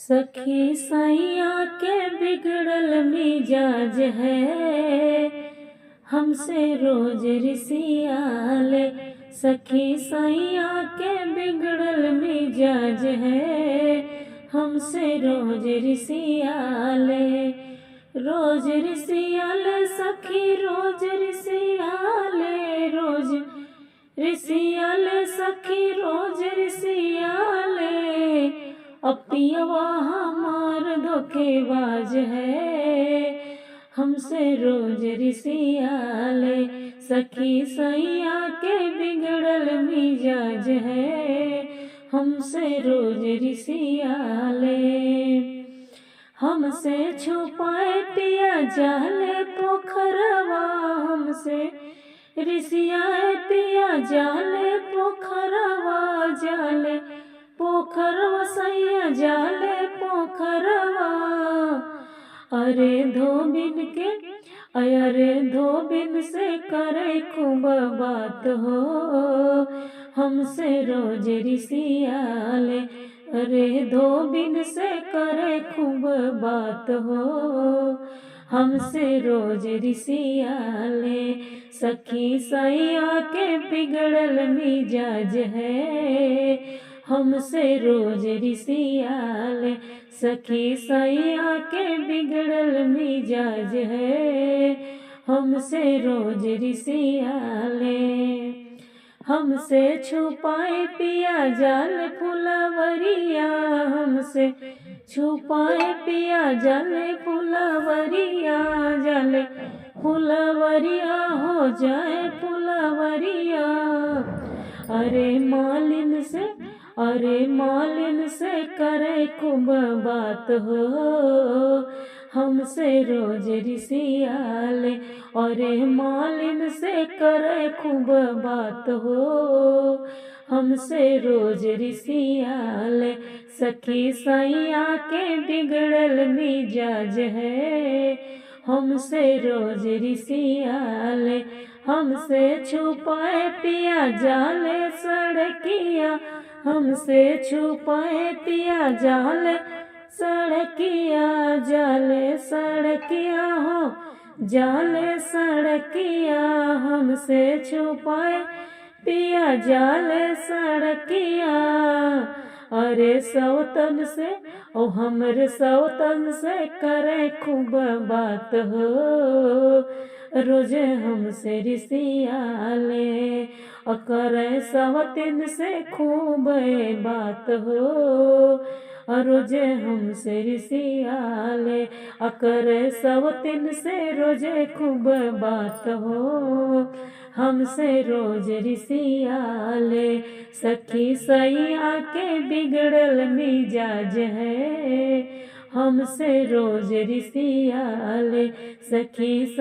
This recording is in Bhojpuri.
सखी सैया के बिगड़ल मिजाज है, हमसे रोज रिसियाले। सखी सैया के बिगड़ल मिजाज है, हमसे रोज रिसियाले। रोज रिसियाले सखी रोज रिसियाले, रोज रिसियाले सखी रोज रिसियाले। अपियवा हमार धोखेबाज है, हमसे रोज रिसियाले। सखी सैया के बिगड़ल मिजाज है, हमसे रोज रिसियाले। हमसे छुपाए पिया जाले पोखरवा, हमसे रिसियाए पिया जाले पोखरवा। जाले पोखरवा सैया जाले पोखरवा। अरे धोबिन के अरे धोबिन से करे खूब बात हो, हमसे रोज रिसियाले। अरे धोबिन से करे खूब बात हो, हमसे रोज रिसियाले। सखी सैया के बिगड़ल मिजाज है, हमसे रोज रिसियाले। सखी सैया के बिगड़ल मिजाज है, हमसे रोज रिसियाले। हमसे छुपाए पिया जाल फुलवरिया, हमसे छुपाए पिया जाले फुलवरिया। जाले फुलवरिया हो जाए फुलवरिया। अरे मालिन से करे खूब बात हो, हमसे रोज रिसियाले। अरे मालिन से करे खूब बात हो, हमसे रोज रिसियाले। सखी सैया के बिगड़ल मिजाज है, हमसे रोज रिसियाले। हमसे छुपाए पिया जाले सड़किया, हमसे छुपाए पिया जाले सड़किया। जाले सड़किया हो जाले सड़किया, हमसे छुपाए पिया जाले सड़किया। अरे सौतन से ओ हमरे सौतन से करे खूब बात हो, रोज हमसे रिसियाले। करे सौतन से खूब बात हो, रोज हमसे रिसियाले। करे सौतन से रोज खूब बात हो, हमसे रोज रिसियाले। सखी सैया के बिगड़ल मिजाज है, हमसे रोज रिसियाले। सखी